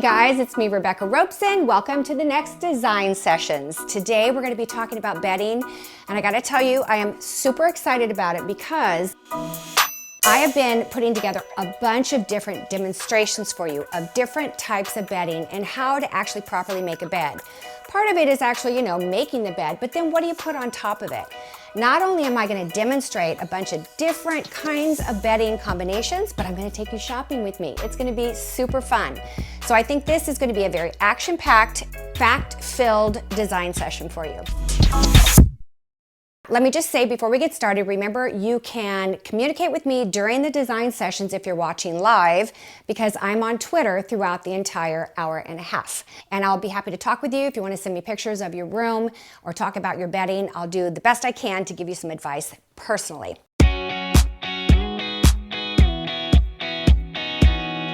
Guys, it's me, Rebecca Robeson. Welcome to the next design sessions. Today we're going to be talking about bedding, and I got to tell you, I am super excited about it because I have been putting together a bunch of different demonstrations for you of different types of bedding and how to actually properly make a bed. Part of it is actually, making the bed, but then what do you put on top of it? Not only am I going to demonstrate a bunch of different kinds of bedding combinations, but I'm going to take you shopping with me. It's going to be super fun. So I think this is going to be a very action-packed, fact-filled design session for you. Let me just say before we get started, remember you can communicate with me during the design sessions if you're watching live, because I'm on Twitter throughout the entire hour and a half. And I'll be happy to talk with you if you want to send me pictures of your room or talk about your bedding. I'll do the best I can to give you some advice personally.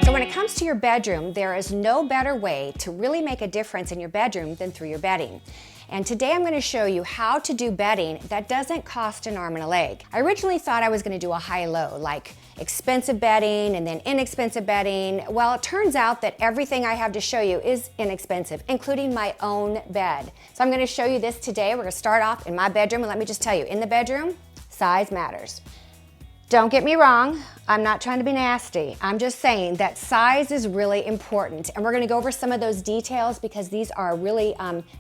So when it comes to your bedroom, there is no better way to really make a difference in your bedroom than through your bedding. And today I'm going to show you how to do bedding that doesn't cost an arm and a leg. I originally thought I was going to do a high-low, like expensive bedding and then inexpensive bedding. Well, it turns out that everything I have to show you is inexpensive, including my own bed. So I'm going to show you this today. We're going to start off in my bedroom, and let me just tell you, in the bedroom, size matters. Don't get me wrong, I'm not trying to be nasty. I'm just saying that size is really important, and we're gonna go over some of those details because these are really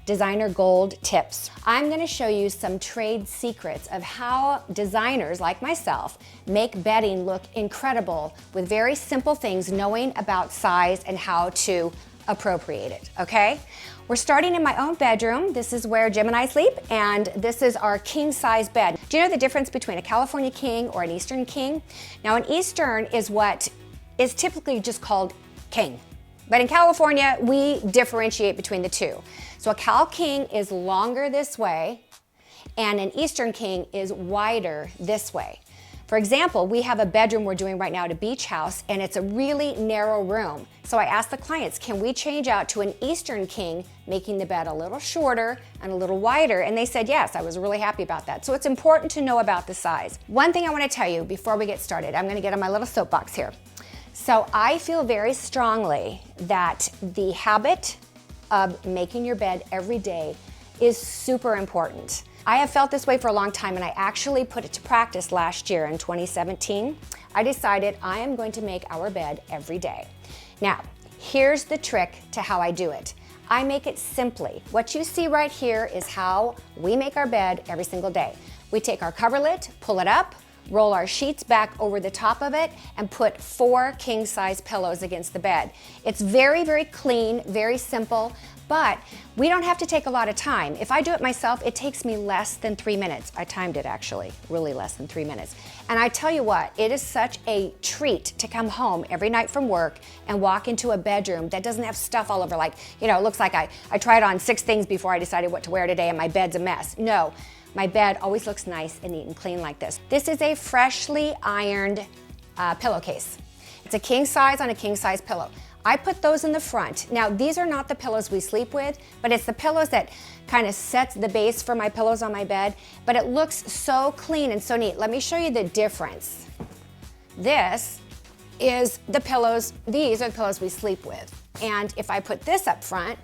designer gold tips. I'm gonna show you some trade secrets of how designers like myself make bedding look incredible with very simple things, knowing about size and how to appropriate it, okay? We're starting in my own bedroom. This is where Jim and I sleep, and this is our king size bed. Do you know the difference between a California king or an Eastern king? Now, an Eastern is what is typically just called king. But in California, we differentiate between the two. So a Cal king is longer this way, and an Eastern king is wider this way. For example, we have a bedroom we're doing right now at a beach house, and it's a really narrow room. So I asked the clients, can we change out to an Eastern king, making the bed a little shorter and a little wider? And they said yes. I was really happy about that. So it's important to know about the size. One thing I want to tell you before we get started, I'm going to get on my little soapbox here. So I feel very strongly that the habit of making your bed every day is super important. I have felt this way for a long time, and I actually put it to practice last year in 2017. I decided I am going to make our bed every day. Now, here's the trick to how I do it. I make it simply. What you see right here is how we make our bed every single day. We take our coverlet, pull it up, roll our sheets back over the top of it, and put 4 king-size pillows against the bed. It's very, very clean, very simple, but we don't have to take a lot of time. If I do it myself, it takes me less than 3 minutes. I timed it actually, really less than 3 minutes. And I tell you what, it is such a treat to come home every night from work and walk into a bedroom that doesn't have stuff all over, like, it looks like I tried on 6 things before I decided what to wear today and my bed's a mess. No. My bed always looks nice and neat and clean like this. This is a freshly ironed pillowcase. It's a king size on a king size pillow. I put those in the front. Now, these are not the pillows we sleep with, but it's the pillows that kind of sets the base for my pillows on my bed, but it looks so clean and so neat. Let me show you the difference. This is the pillows, these are the pillows we sleep with. And if I put this up front,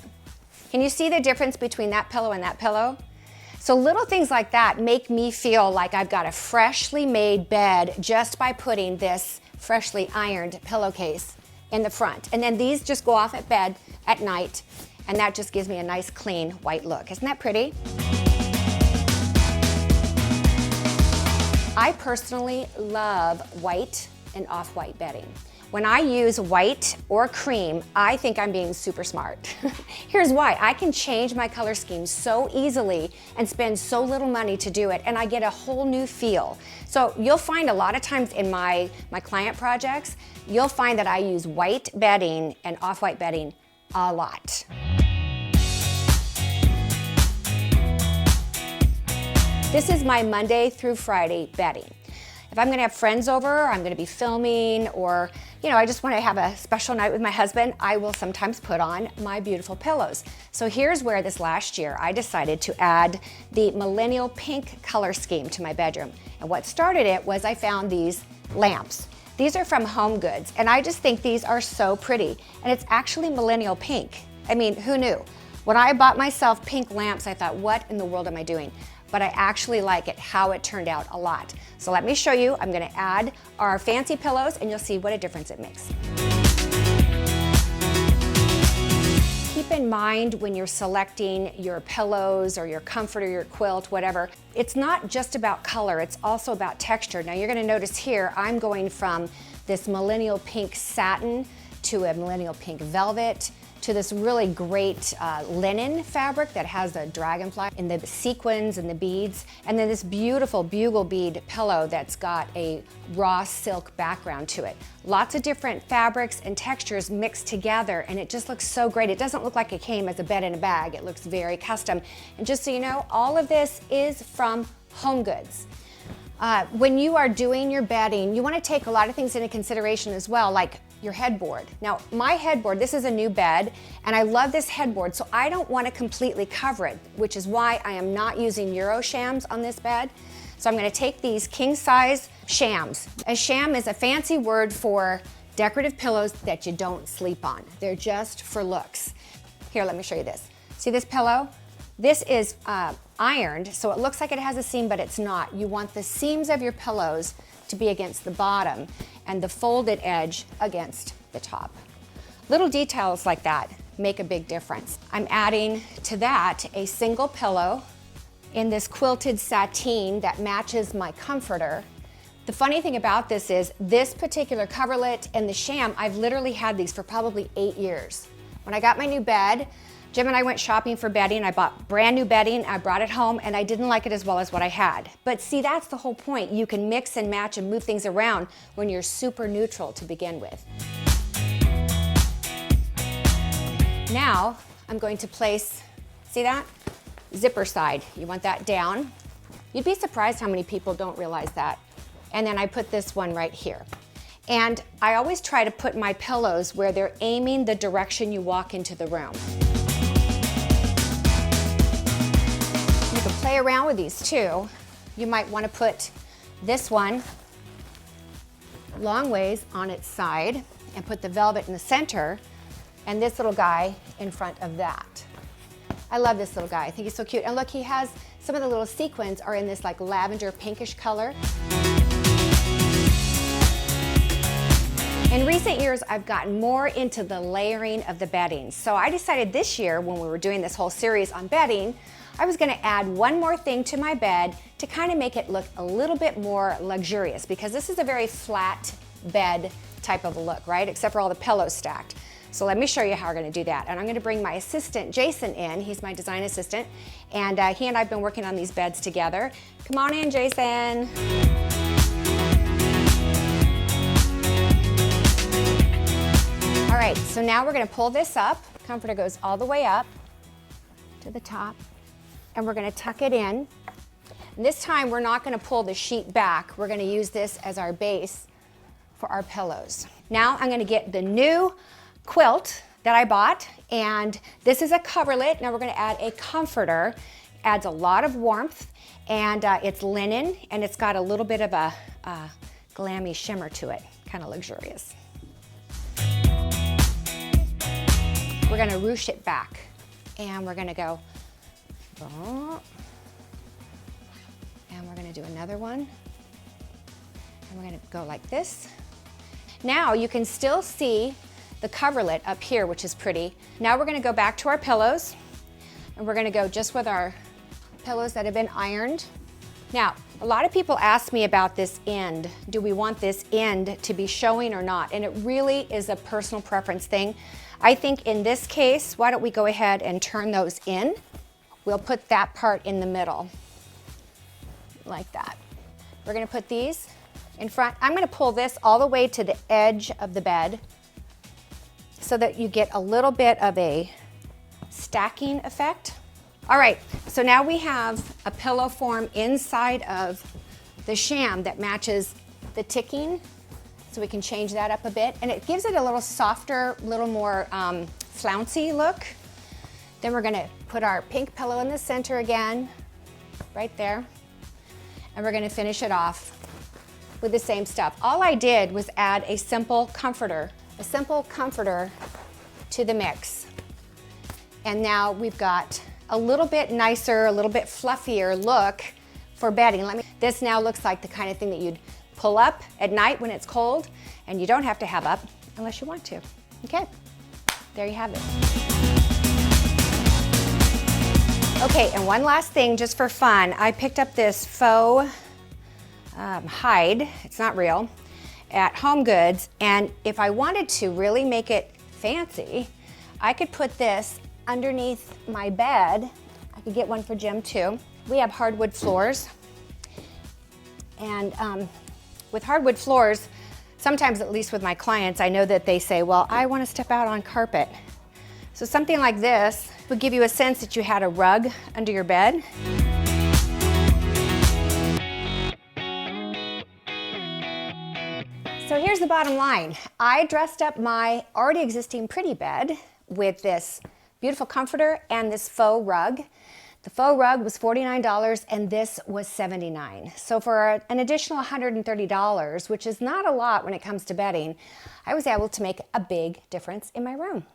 can you see the difference between that pillow and that pillow? So little things like that make me feel like I've got a freshly made bed just by putting this freshly ironed pillowcase in the front. And then these just go off at bed at night, and that just gives me a nice clean white look. Isn't that pretty? I personally love white and off-white bedding. When I use white or cream, I think I'm being super smart. Here's why. I can change my color scheme so easily and spend so little money to do it, and I get a whole new feel. So you'll find a lot of times in my client projects, you'll find that I use white bedding and off-white bedding a lot. This is my Monday through Friday bedding. If I'm gonna have friends over, I'm gonna be filming, or I just wanna have a special night with my husband, I will sometimes put on my beautiful pillows. So here's where this last year I decided to add the millennial pink color scheme to my bedroom. And what started it was I found these lamps. These are from Home Goods, and I just think these are so pretty. And it's actually millennial pink. I mean, who knew? When I bought myself pink lamps, I thought, what in the world am I doing? But I actually like it, how it turned out a lot. So let me show you. I'm gonna add our fancy pillows and you'll see what a difference it makes. Keep in mind when you're selecting your pillows or your comforter, your quilt, whatever, it's not just about color, it's also about texture. Now you're gonna notice here, I'm going from this millennial pink satin to a millennial pink velvet, to this really great linen fabric that has the dragonfly and the sequins and the beads, and then this beautiful bugle bead pillow that's got a raw silk background to it. Lots of different fabrics and textures mixed together, and it just looks so great. It doesn't look like it came as a bed in a bag. It looks very custom. And just so you know, all of this is from Home Goods. When you are doing your bedding, you want to take a lot of things into consideration as well, like your headboard. Now, my headboard, this is a new bed, and I love this headboard, so I don't want to completely cover it, which is why I am not using Euro shams on this bed. So I'm going to take these king size shams. A sham is a fancy word for decorative pillows that you don't sleep on. They're just for looks. Here, let me show you this. See this pillow? This is ironed, so it looks like it has a seam, but it's not. You want the seams of your pillows to be against the bottom and the folded edge against the top. Little details like that make a big difference. I'm adding to that a single pillow in this quilted sateen that matches my comforter. The funny thing about this is this particular coverlet and the sham, I've literally had these for probably 8 years. When I got my new bed, Jim and I went shopping for bedding. I bought brand new bedding, I brought it home, and I didn't like it as well as what I had. But see, that's the whole point. You can mix and match and move things around when you're super neutral to begin with. Now, I'm going to place, see that? Zipper side. You want that down. You'd be surprised how many people don't realize that. And then I put this one right here. And I always try to put my pillows where they're aiming the direction you walk into the room. You can play around with these too. You might want to put this one long ways on its side and put the velvet in the center and this little guy in front of that. I love this little guy. I think he's so cute. And look, he has some of the little sequins are in this like lavender pinkish color. In recent years, I've gotten more into the layering of the bedding. So I decided this year when we were doing this whole series on bedding, I was gonna add one more thing to my bed to kind of make it look a little bit more luxurious because this is a very flat bed type of a look, right? Except for all the pillows stacked. So let me show you how we're gonna do that. And I'm gonna bring my assistant, Jason, in. He's my design assistant. And he and I have been working on these beds together. Come on in, Jason. All right, so now we're gonna pull this up. Comforter goes all the way up to the top. And we're gonna tuck it in. And this time we're not gonna pull the sheet back. We're gonna use this as our base for our pillows. Now I'm gonna get the new quilt that I bought, and this is a coverlet. Now we're gonna add a comforter. Adds a lot of warmth, and it's linen, and it's got a little bit of a glammy shimmer to it, kind of luxurious. We're gonna ruche it back, and we're gonna go, and we're gonna do another one, and we're gonna go like this. Now you can still see the coverlet up here, which is pretty. Now we're gonna go back to our pillows, and we're gonna go just with our pillows that have been ironed. Now, a lot of people ask me about this end. Do we want this end to be showing or not? And it really is a personal preference thing. I think in this case, why don't we go ahead and turn those in? We'll put that part in the middle, like that. We're gonna put these in front. I'm gonna pull this all the way to the edge of the bed so that you get a little bit of a stacking effect. All right, so now we have a pillow form inside of the sham that matches the ticking, so we can change that up a bit, and it gives it a little softer, little more flouncy look. Then we're gonna put our pink pillow in the center again, right there, and we're gonna finish it off with the same stuff. All I did was add a simple comforter to the mix. And now we've got a little bit nicer, a little bit fluffier look for bedding. This now looks like the kind of thing that you'd pull up at night when it's cold, and you don't have to have up unless you want to. Okay, there you have it. Okay, and one last thing just for fun. I picked up this faux hide, it's not real, at Home Goods, and if I wanted to really make it fancy, I could put this underneath my bed. I could get one for Jim too. We have hardwood floors, and with hardwood floors, sometimes, at least with my clients, I know that they say, well, I want to step out on carpet. So something like this would give you a sense that you had a rug under your bed. So here's the bottom line. I dressed up my already existing pretty bed with this beautiful comforter and this faux rug. The faux rug was $49 and this was $79. So for an additional $130, which is not a lot when it comes to bedding, I was able to make a big difference in my room.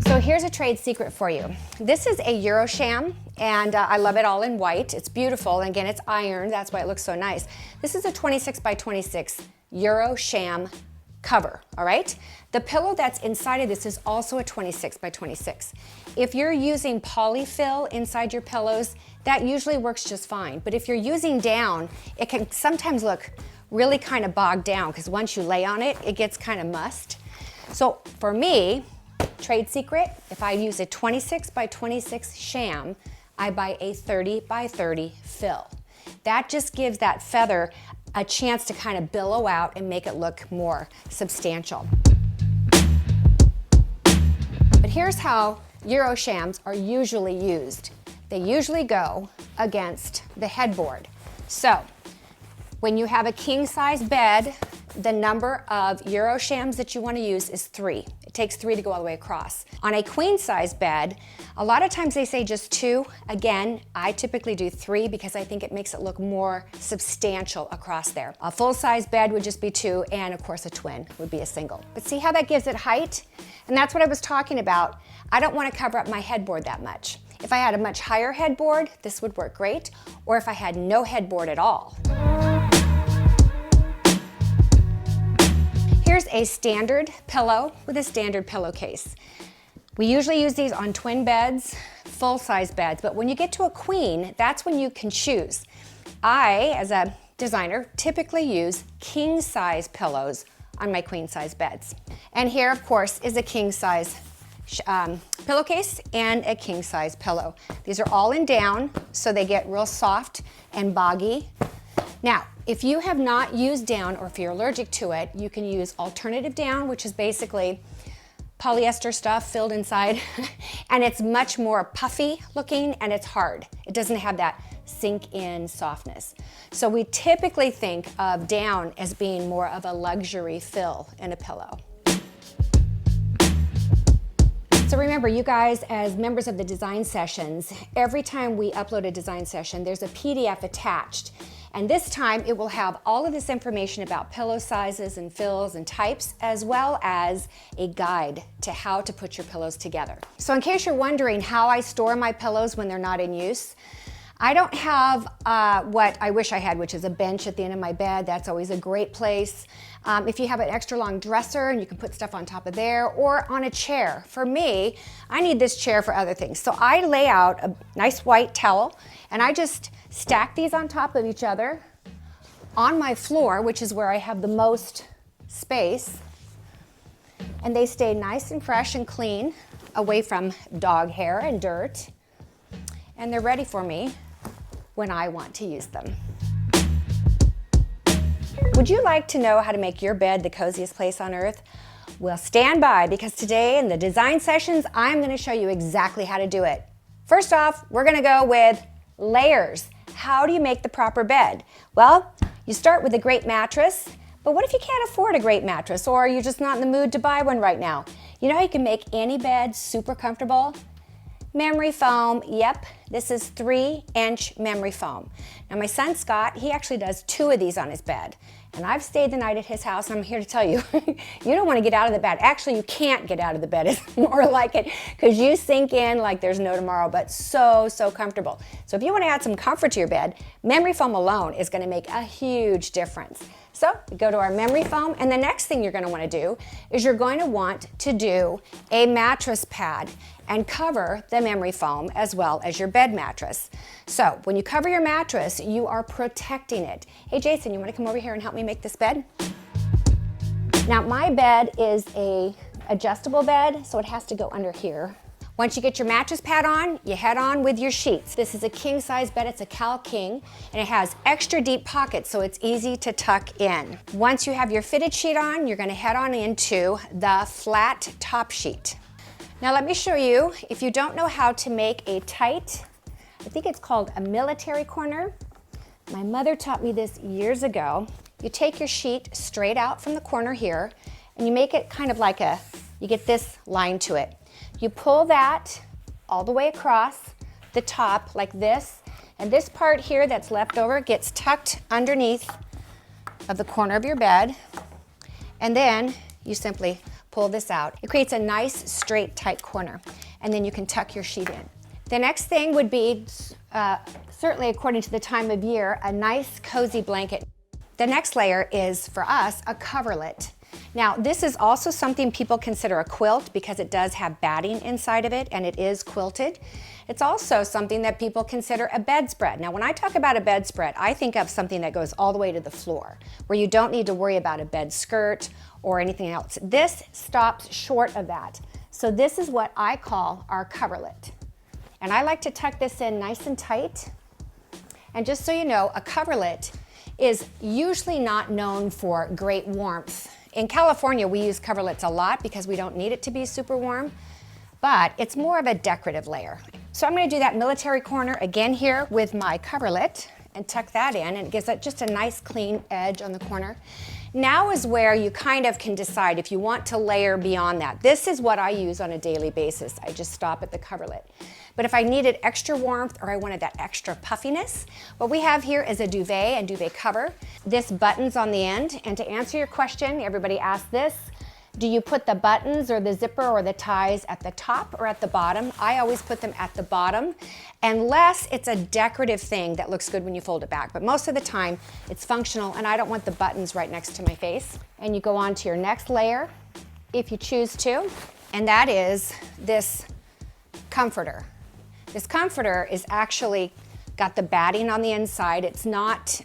So here's a trade secret for you. This is a Eurosham, and I love it all in white. It's beautiful, and again, it's ironed, that's why it looks so nice. This is a 26 by 26 Eurosham cover, all right? The pillow that's inside of this is also a 26 by 26. If you're using polyfill inside your pillows, that usually works just fine. But if you're using down, it can sometimes look really kind of bogged down because once you lay on it, it gets kind of mussed. So for me, trade secret, if I use a 26 by 26 sham, I buy a 30 by 30 fill. That just gives that feather a chance to kind of billow out and make it look more substantial. But here's how Euroshams are usually used. They usually go against the headboard. So when you have a king size bed, the number of Euroshams that you want to use is 3. It takes 3 to go all the way across. On a queen size bed, a lot of times they say just 2. Again, I typically do 3 because I think it makes it look more substantial across there. A full size bed would just be 2, and of course a twin would be a single. But see how that gives it height? And that's what I was talking about. I don't want to cover up my headboard that much. If I had a much higher headboard, this would work great, or if I had no headboard at all. Here's a standard pillow with a standard pillowcase. We usually use these on twin beds, full-size beds, but when you get to a queen, that's when you can choose. I, as a designer, typically use king-size pillows on my queen-size beds. And here, of course, is a king-size pillowcase and a king-size pillow. These are all in down, so they get real soft and boggy. Now, if you have not used down, or if you're allergic to it, you can use alternative down, which is basically polyester stuff filled inside, and it's much more puffy looking and it's hard. It doesn't have that sink in softness. So we typically think of down as being more of a luxury fill in a pillow. So remember, you guys, as members of the design sessions, every time we upload a design session, there's a PDF attached. And this time it will have all of this information about pillow sizes and fills and types, as well as a guide to how to put your pillows together. So in case you're wondering how I store my pillows when they're not in use, I don't have what I wish I had, which is a bench at the end of my bed. That's always a great place. If you have an extra long dresser and you can put stuff on top of there, or on a chair. For me, I need this chair for other things. So I lay out a nice white towel and I just stack these on top of each other on my floor, which is where I have the most space. And they stay nice and fresh and clean, away from dog hair and dirt. And they're ready for me when I want to use them. Would you like to know how to make your bed the coziest place on earth? Well, stand by, because today in the design sessions, I'm going to show you exactly how to do it. First off, we're going to go with layers. How do you make the proper bed? Well, you start with a great mattress, but what if you can't afford a great mattress, or you're just not in the mood to buy one right now? You know how you can make any bed super comfortable? Memory foam, yep, this is 3-inch memory foam. Now my son Scott, he actually does 2 of these on his bed. And I've stayed the night at his house, and I'm here to tell you, you don't want to get out of the bed. Actually, you can't get out of the bed. It's more like it, because you sink in like there's no tomorrow, but so comfortable. So if you want to add some comfort to your bed, memory foam alone is going to make a huge difference. So we go to our memory foam, and the next thing you're going to want to do is you're going to want to do a mattress pad and cover the memory foam as well as your bed mattress. So when you cover your mattress, you are protecting it. Hey Jason, you want to come over here and help me make this bed? Now my bed is a adjustable bed, so it has to go under here. Once you get your mattress pad on, you head on with your sheets. This is a king size bed, it's a Cal King, and it has extra deep pockets so it's easy to tuck in. Once you have your fitted sheet on, you're gonna head on into the flat top sheet. Now let me show you, if you don't know how to make a tight, I think it's called a military corner. My mother taught me this years ago. You take your sheet straight out from the corner here, and you make it kind of like you get this line to it. You pull that all the way across the top like this, and this part here that's left over gets tucked underneath of the corner of your bed, and then you simply pull this out. It creates a nice straight tight corner, and then you can tuck your sheet in. The next thing would be, certainly according to the time of year, a nice cozy blanket. The next layer is, for us, a coverlet. Now, this is also something people consider a quilt because it does have batting inside of it and it is quilted. It's also something that people consider a bedspread. Now, when I talk about a bedspread, I think of something that goes all the way to the floor, where you don't need to worry about a bed skirt or anything else. This stops short of that. So this is what I call our coverlet. And I like to tuck this in nice and tight. And just so you know, a coverlet is usually not known for great warmth. In California, we use coverlets a lot because we don't need it to be super warm, but it's more of a decorative layer. So I'm going to do that military corner again here with my coverlet and tuck that in, and it gives it just a nice clean edge on the corner. Now is where you kind of can decide if you want to layer beyond that. This is what I use on a daily basis. I just stop at the coverlet. But if I needed extra warmth or I wanted that extra puffiness, what we have here is a duvet and duvet cover. This buttons on the end, and to answer your question, everybody asks this, do you put the buttons or the zipper or the ties at the top or at the bottom? I always put them at the bottom, unless it's a decorative thing that looks good when you fold it back. But most of the time, it's functional, and I don't want the buttons right next to my face. And you go on to your next layer, if you choose to, and that is this comforter. This comforter is actually got the batting on the inside. It's not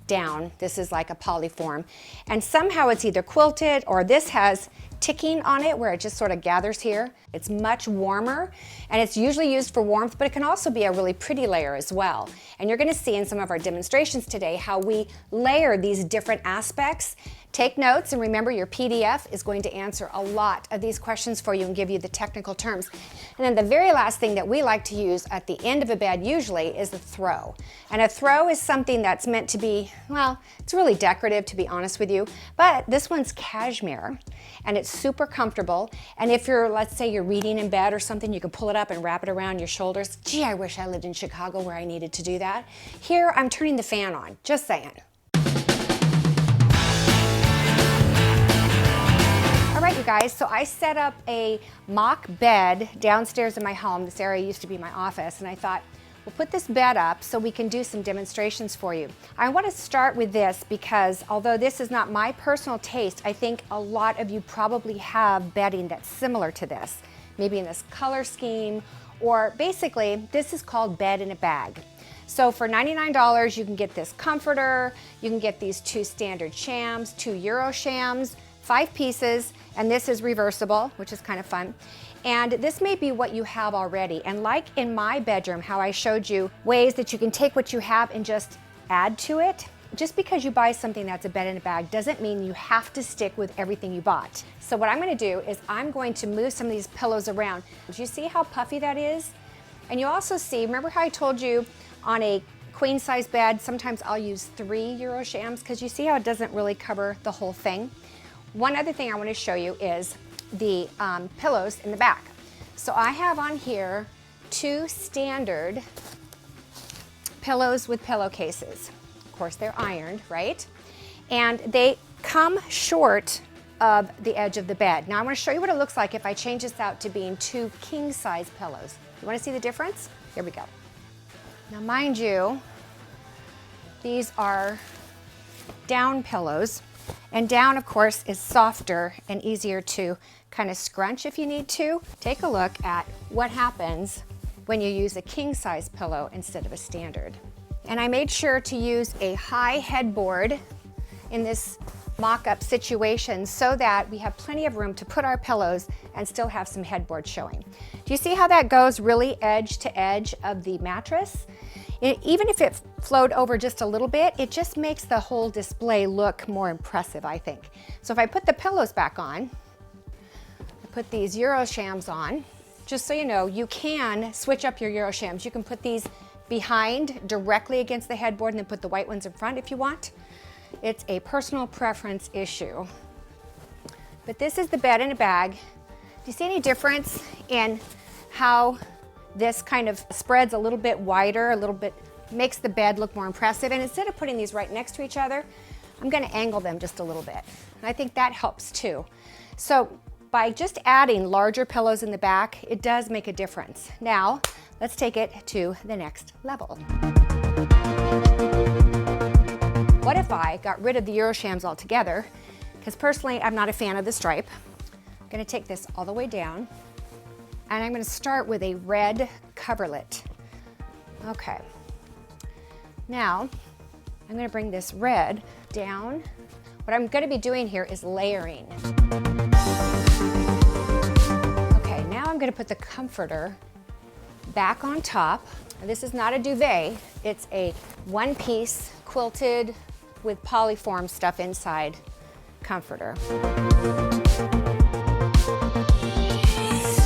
down. This is like a polyform. And somehow it's either quilted or this has ticking on it where it just sort of gathers here. It's much warmer, and it's usually used for warmth, but it can also be a really pretty layer as well. And you're gonna see in some of our demonstrations today how we layer these different aspects. Take notes, and remember your PDF is going to answer a lot of these questions for you and give you the technical terms. And then the very last thing that we like to use at the end of a bed usually is a throw. And a throw is something that's meant to be, well, it's really decorative to be honest with you, but this one's cashmere and it's super comfortable. And if you're, let's say you're reading in bed or something, you can pull it up and wrap it around your shoulders. Gee, I wish I lived in Chicago where I needed to do that. Here, I'm turning the fan on, just saying. All right, you guys, so I set up a mock bed downstairs in my home. This area used to be my office, and I thought, we'll put this bed up so we can do some demonstrations for you. I want to start with this because although this is not my personal taste, I think a lot of you probably have bedding that's similar to this, maybe in this color scheme, or basically this is called bed in a bag. So for $99, you can get this comforter, you can get these 2 standard shams, 2 Euro shams, 5 pieces, and this is reversible, which is kind of fun. And this may be what you have already. And like in my bedroom, how I showed you ways that you can take what you have and just add to it. Just because you buy something that's a bed in a bag doesn't mean you have to stick with everything you bought. So what I'm gonna do is I'm going to move some of these pillows around. Do you see how puffy that is? And you also see, remember how I told you on a queen size bed, sometimes I'll use 3 Euro shams because you see how it doesn't really cover the whole thing. One other thing I want to show you is the pillows in the back. So I have on here two standard pillows with pillowcases. Of course, they're ironed, right? And they come short of the edge of the bed. Now I want to show you what it looks like if I change this out to being two king-size pillows. You want to see the difference? Here we go. Now mind you, these are down pillows, and down of course is softer and easier to kind of scrunch if you need to. Take a look at what happens when you use a king-size pillow instead of a standard. And I made sure to use a high headboard in this mock-up situation so that we have plenty of room to put our pillows and still have some headboard showing. Do you see how that goes really edge to edge of the mattress? Even if it flowed over just a little bit, it just makes the whole display look more impressive, I think. So if I put the pillows back on, I put these Euroshams on, just so you know, you can switch up your Euroshams. You can put these behind directly against the headboard and then put the white ones in front if you want. It's a personal preference issue. But this is the bed in a bag. Do you see any difference in how this kind of spreads a little bit wider, a little bit, makes the bed look more impressive? And instead of putting these right next to each other, I'm gonna angle them just a little bit. And I think that helps too. So by just adding larger pillows in the back, it does make a difference. Now, let's take it to the next level. What if I got rid of the Euroshams altogether? Because personally, I'm not a fan of the stripe. I'm gonna take this all the way down, and I'm gonna start with a red coverlet. Okay. Now, I'm gonna bring this red down. What I'm gonna be doing here is layering. Okay, now I'm gonna put the comforter back on top. This is not a duvet, it's a one-piece quilted with polyform stuff inside comforter.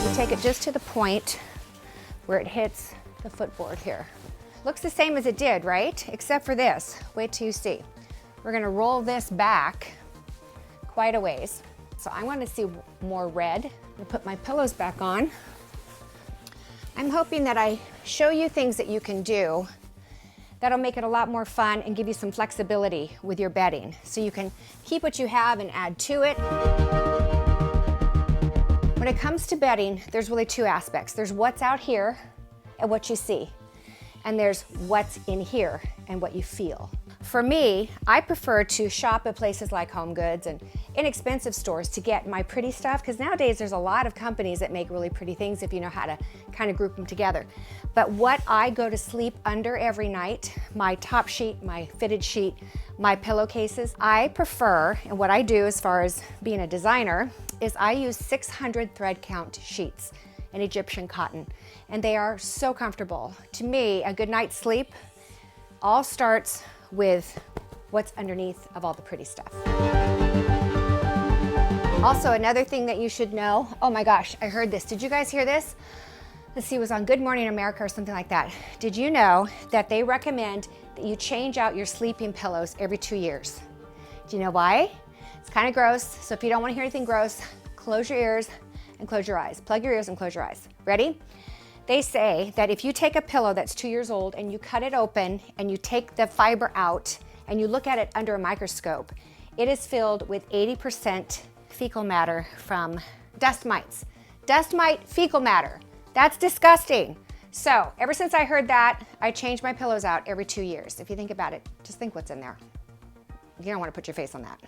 You take it just to the point where it hits the footboard here. Looks the same as it did, right? Except for this. Wait till you see. We're gonna roll this back quite a ways. So I want to see more red. I'm gonna put my pillows back on. I'm hoping that I show you things that you can do that'll make it a lot more fun and give you some flexibility with your bedding. So you can keep what you have and add to it. When it comes to bedding, there's really two aspects. There's what's out here and what you see. And there's what's in here and what you feel. For me, I prefer to shop at places like HomeGoods and inexpensive stores to get my pretty stuff, because nowadays there's a lot of companies that make really pretty things if you know how to kind of group them together. But what I go to sleep under every night, my top sheet, my fitted sheet, my pillowcases, I prefer, and what I do as far as being a designer, is I use 600 thread count sheets in Egyptian cotton, and they are so comfortable. To me, a good night's sleep all starts with what's underneath of all the pretty stuff. Also, another thing that you should know, oh my gosh, I heard this. Did you guys hear this? Let's see, it was on Good Morning America or something like that. Did you know that they recommend that you change out your sleeping pillows every 2 years? Do you know why? It's kind of gross, so if you don't want to hear anything gross, close your ears and close your eyes. Plug your ears and close your eyes. Ready? They say that if you take a pillow that's 2 years old and you cut it open and you take the fiber out and you look at it under a microscope, it is filled with 80% fecal matter from dust mites. Dust mite fecal matter. That's disgusting. So ever since I heard that, I change my pillows out every 2 years. If you think about it, just think what's in there. You don't want to put your face on that.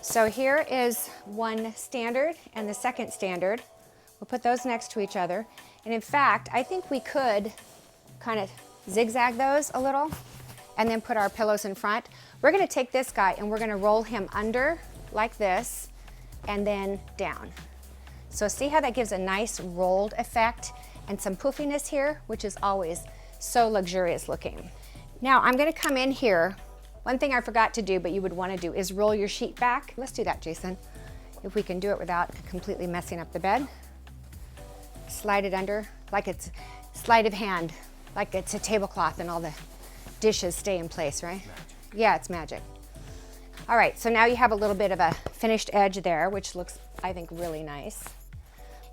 So here is one standard and the second standard. We'll put those next to each other. And in fact, I think we could kind of zigzag those a little and then put our pillows in front. We're gonna take this guy and we're gonna roll him under like this and then down. So see how that gives a nice rolled effect and some poofiness here, which is always so luxurious looking. Now I'm gonna come in here. One thing I forgot to do, but you would want to do, is roll your sheet back. Let's do that, Jason, if we can do it without completely messing up the bed. Slide it under like it's sleight of hand, like it's a tablecloth and all the dishes stay in place, right? Magic. Yeah, it's magic. All right, so now you have a little bit of a finished edge there, which looks, I think, really nice.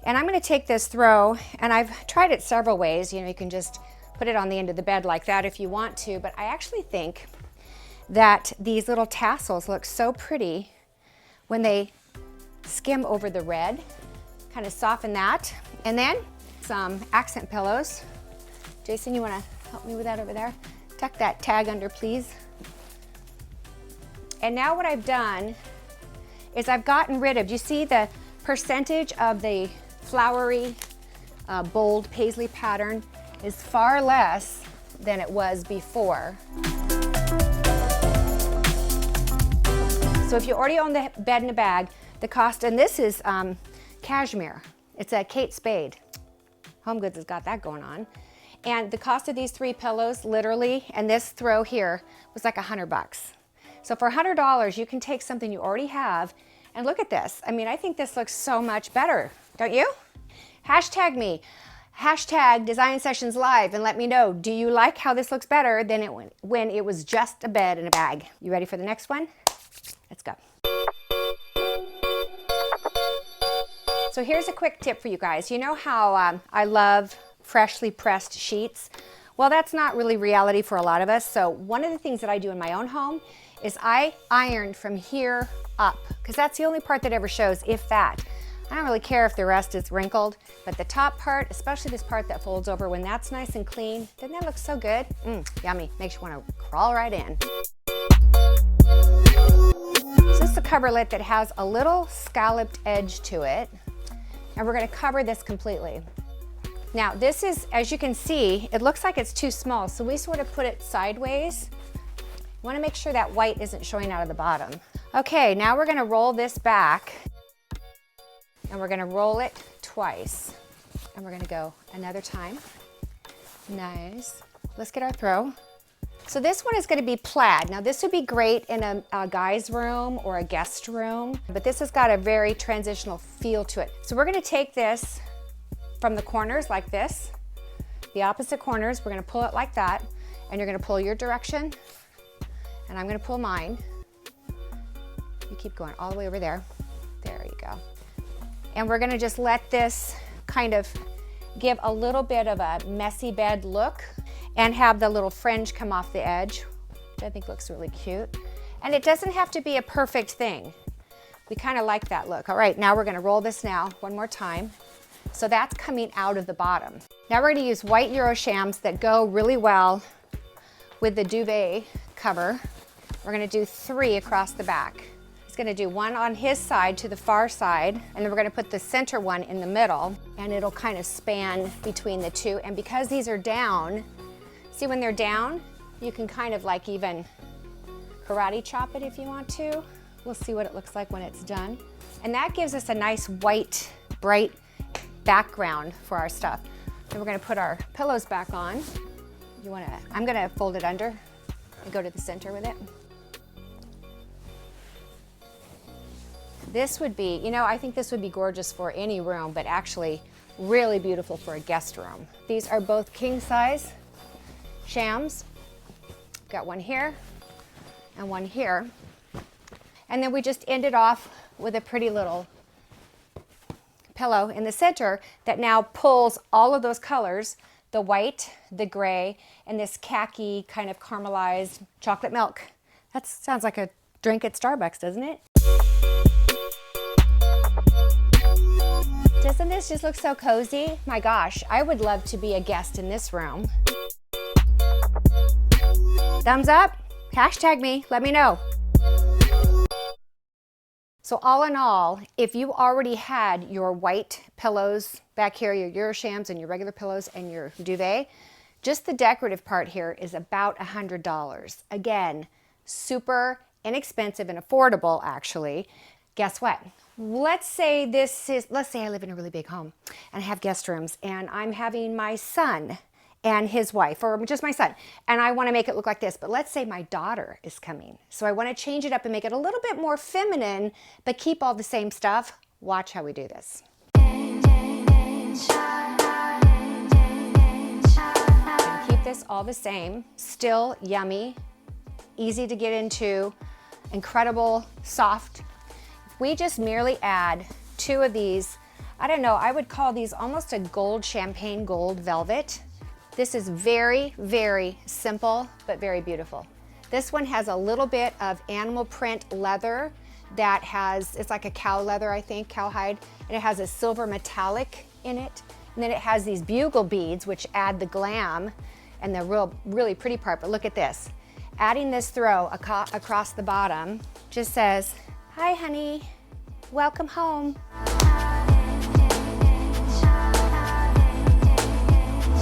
And I'm gonna take this throw, and I've tried it several ways. You know, you can just put it on the end of the bed like that if you want to, but I actually think that these little tassels look so pretty when they skim over the red, kind of soften that. And then some accent pillows. Jason, you wanna help me with that over there? Tuck that tag under, please. And now what I've done is I've gotten rid of, do you see the percentage of the flowery, bold paisley pattern is far less than it was before. So if you already own the bed in a bag, the cost, and this is cashmere. It's a Kate Spade. Home Goods has got that going on. And the cost of these 3 pillows, literally, and this throw here was like $100. So for $100, you can take something you already have, and look at this. I mean, I think this looks so much better, don't you? Hashtag me, hashtag Design Sessions Live, and let me know, do you like how this looks better than when it was just a bed in a bag? You ready for the next one? Let's go. So here's a quick tip for you guys. You know how I love freshly pressed sheets? Well, that's not really reality for a lot of us. So one of the things that I do in my own home is I iron from here up, because that's the only part that ever shows, if that. I don't really care if the rest is wrinkled, but the top part, especially this part that folds over, when that's nice and clean, doesn't that look so good? Yummy, makes you want to crawl right in. So this is a coverlet that has a little scalloped edge to it, and we're going to cover this completely. Now this is, as you can see, it looks like it's too small, so we sort of put it sideways. You want to make sure that white isn't showing out of the bottom. Okay, now we're going to roll this back, and we're going to roll it twice, and we're going to go another time. Nice. Let's get our throw. So this one is going to be plaid. Now this would be great in a guy's room or a guest room, but this has got a very transitional feel to it. So we're going to take this from the corners like this, the opposite corners, we're going to pull it like that, and you're going to pull your direction, and I'm going to pull mine. You keep going all the way over there. There you go. And we're going to just let this kind of give a little bit of a messy bed look and have the little fringe come off the edge, which I think looks really cute. And it doesn't have to be a perfect thing. We kind of like that look. All right, now we're going to roll this now one more time. So that's coming out of the bottom. Now we're going to use white Euroshams that go really well with the duvet cover. We're going to do 3 across the back. He's going to do 1 on his side to the far side, and then we're going to put the center one in the middle, and it'll kind of span between the 2. And because these are down, see when they're down, you can kind of like even karate chop it if you want to. We'll see what it looks like when it's done. And that gives us a nice white, bright background for our stuff. Then we're going to put our pillows back on. I'm going to fold it under and go to the center with it. This would be, you know, I think this would be gorgeous for any room, but actually really beautiful for a guest room. These are both king size shams. Got one here and one here. And then we just ended off with a pretty little pillow in the center that now pulls all of those colors, the white, the gray, and this khaki kind of caramelized chocolate milk. That sounds like a drink at Starbucks, doesn't it? Doesn't this just look so cozy? My gosh, I would love to be a guest in this room. Thumbs up, hashtag me, let me know. So all in all, if you already had your white pillows back here, your Euroshams and your regular pillows and your duvet, just the decorative part here is about $100. Again, super inexpensive and affordable actually. Guess what? Let's say I live in a really big home and I have guest rooms and I'm having my son and his wife, or just my son, and I want to make it look like this, but let's say my daughter is coming. So I want to change it up and make it a little bit more feminine, but keep all the same stuff. Watch how we do this. Keep this all the same, still yummy, easy to get into, incredible, soft. We just merely add 2 of these I don't know, I would call these almost a gold, champagne gold velvet. This is very, very simple, but very beautiful. This one has a little bit of animal print leather that has, it's like a cow leather, I think, cowhide, and it has a silver metallic in it. And then it has these bugle beads, which add the glam and the really pretty part. But look at this. Adding this throw across the bottom just says, "Hi, honey, welcome home."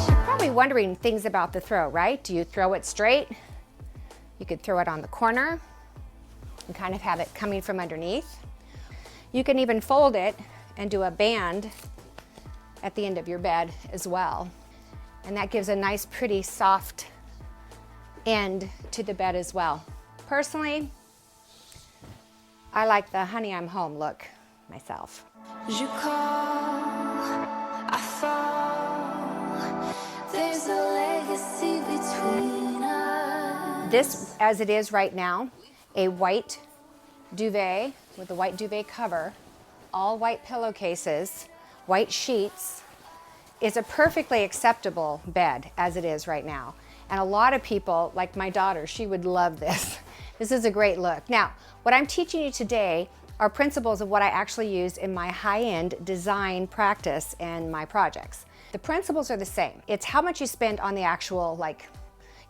You're probably wondering things about the throw, right? Do you throw it straight? You could throw it on the corner and kind of have it coming from underneath. You can even fold it and do a band at the end of your bed as well. And that gives a nice, pretty, soft end to the bed as well. Personally, I like the honey I'm home look myself. Je call, I fall. There's a legacy between us. This, as it is right now, a white duvet with a white duvet cover, all white pillowcases, white sheets, is a perfectly acceptable bed as it is right now. And a lot of people, like my daughter, she would love this. This is a great look. Now, what I'm teaching you today are principles of what I actually use in my high-end design practice and my projects. The principles are the same. It's how much you spend on the actual, like,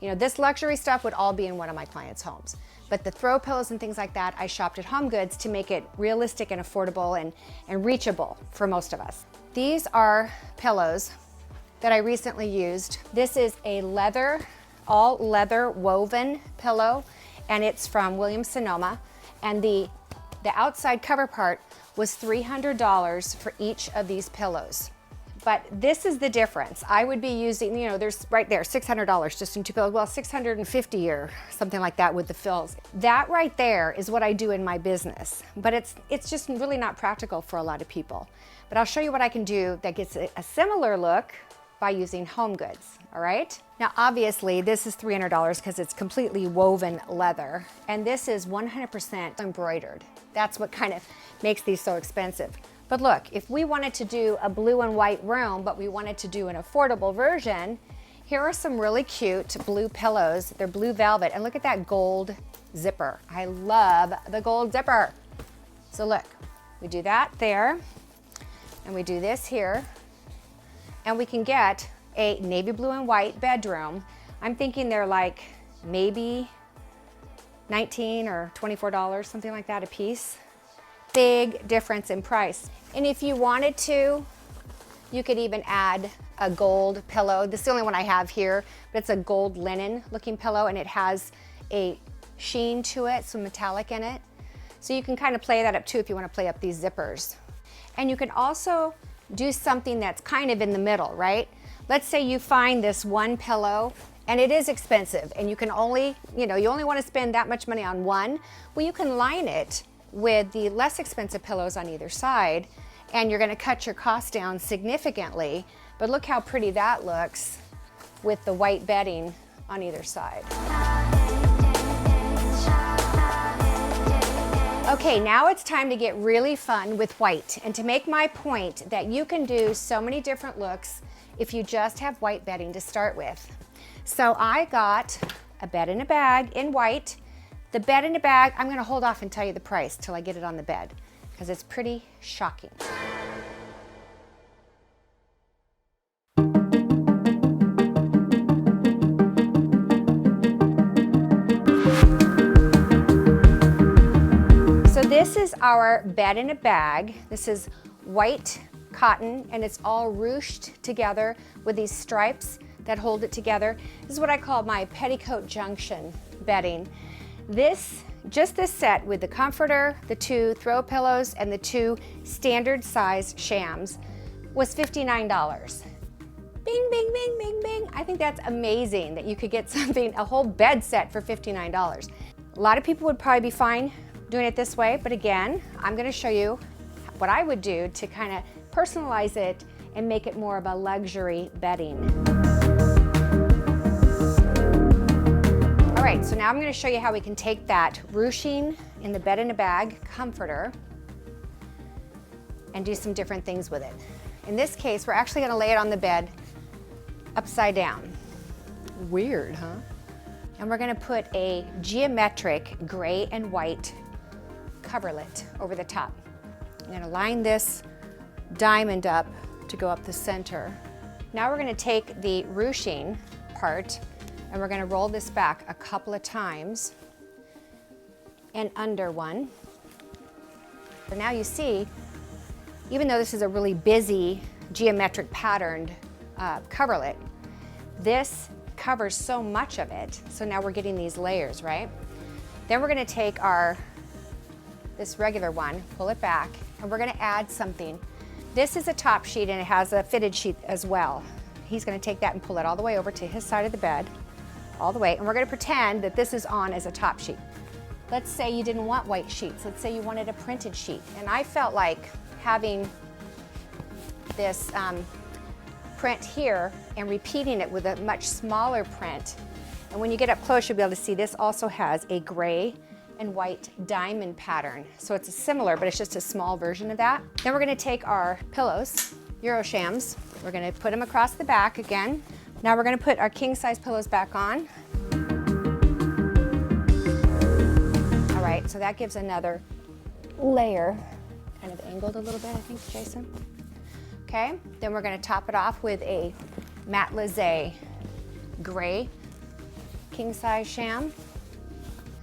you know, this luxury stuff would all be in one of my clients' homes. But the throw pillows and things like that, I shopped at Home Goods to make it realistic and affordable and reachable for most of us. These are pillows that I recently used. This is a leather, all leather woven pillow, and it's from Williams-Sonoma. And the outside cover part was $300 for each of these pillows. But this is the difference. I would be using, you know, there's right there, $600 just in two pillows. Well, $650 or something like that with the fills. That right there is what I do in my business. But it's just really not practical for a lot of people. But I'll show you what I can do that gets a similar look by using Home Goods, all right? Now, obviously, this is $300 because it's completely woven leather, and this is 100% embroidered. That's what kind of makes these so expensive. But look, if we wanted to do a blue and white room, but we wanted to do an affordable version, here are some really cute blue pillows. They're blue velvet, and look at that gold zipper. I love the gold zipper. So look, we do that there, and we do this here, and we can get a navy blue and white bedroom. I'm thinking they're like maybe $19 or $24, something like that a piece. Big difference in price. And if you wanted to, you could even add a gold pillow. This is the only one I have here, but it's a gold linen looking pillow, and it has a sheen to it, some metallic in it. So you can kind of play that up too if you want to play up these zippers. And you can also do something that's kind of in the middle, right? Let's say you find this one pillow and it is expensive and you can only, you only want to spend that much money on one. Well, you can line it with the less expensive pillows on either side, and you're going to cut your cost down significantly. But look how pretty that looks with the white bedding on either side. Okay, now it's time to get really fun with white and to make my point that you can do so many different looks if you just have white bedding to start with. So I got a bed in a bag in white. The bed in a bag, I'm gonna hold off and tell you the price till I get it on the bed because it's pretty shocking. So this is our bed in a bag. This is white cotton and it's all ruched together with these stripes that hold it together. This is what I call my petticoat junction bedding. Just this set with the comforter, the 2 throw pillows, and the 2 standard size shams was $59. Bing, bing, bing, bing, bing. I think that's amazing that you could get something, a whole bed set for $59. A lot of people would probably be fine doing it this way, but again, I'm gonna show you what I would do to kind of personalize it and make it more of a luxury bedding. All right, so now I'm going to show you how we can take that ruching in the bed in a bag comforter and do some different things with it. In this case, we're actually going to lay it on the bed upside down. Weird, huh? And we're going to put a geometric gray and white coverlet over the top. I'm going to line this diamond up to go up the center. Now we're going to take the ruching part and we're going to roll this back a couple of times and under one. So now you see, even though this is a really busy geometric patterned coverlet, this covers so much of it. So now we're getting these layers, right? Then we're going to take this regular one, pull it back, and we're going to add something. This is a top sheet and it has a fitted sheet as well. He's going to take that and pull it all the way over to his side of the bed, all the way, and we're going to pretend that this is on as a top sheet. Let's say you didn't want white sheets. Let's say you wanted a printed sheet. And I felt like having this print here and repeating it with a much smaller print. And when you get up close, you'll be able to see this also has a gray and white diamond pattern. So it's similar, but it's just a small version of that. Then we're gonna take our pillows, Euroshams. We're gonna put them across the back again. Now we're gonna put our king size pillows back on. All right, so that gives another layer, kind of angled a little bit, I think, Jason. Okay, then we're gonna top it off with a matelassé gray king size sham.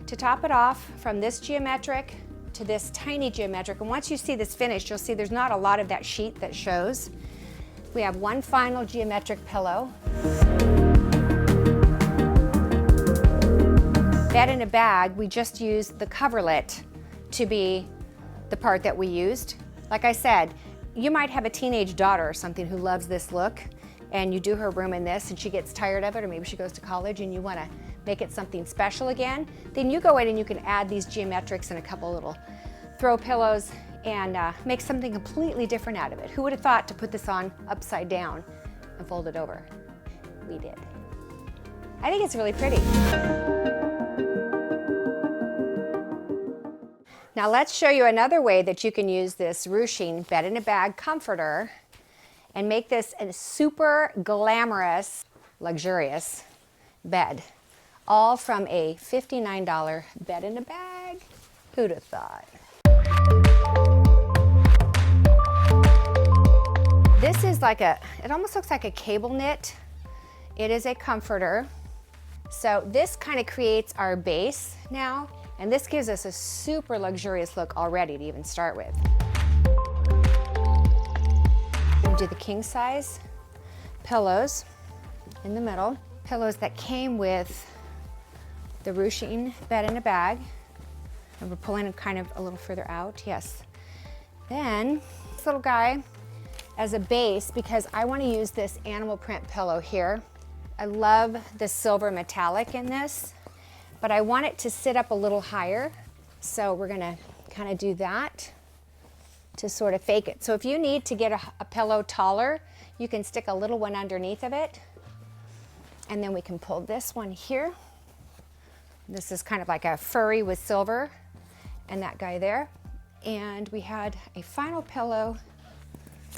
To top it off from this geometric to this tiny geometric, and once you see this finished, you'll see there's not a lot of that sheet that shows. We have one final geometric pillow. Bed in a bag, we just used the coverlet to be the part that we used. Like I said, you might have a teenage daughter or something who loves this look, and you do her room in this and she gets tired of it, or maybe she goes to college and you want to make it something special again, then you go in and you can add these geometrics and a couple little throw pillows and make something completely different out of it. Who would have thought to put this on upside down and fold it over? We did. I think it's really pretty. Now let's show you another way that you can use this ruching bed in a bag comforter and make this a super glamorous, luxurious bed. All from a $59 bed in a bag. Who'd have thought? This is like it almost looks like a cable knit. It is a comforter. So this kind of creates our base now, and this gives us a super luxurious look already to even start with. We'll do the king size pillows in the middle. Pillows that came with the ruching bed in a bag, and we're pulling it kind of a little further out, yes. Then this little guy as a base, because I want to use this animal print pillow here. I love the silver metallic in this, but I want it to sit up a little higher, so we're gonna kind of do that to sort of fake it. So if you need to get a pillow taller, you can stick a little one underneath of it, and then we can pull this one here. This is kind of like a furry with silver, and that guy there. And we had a final pillow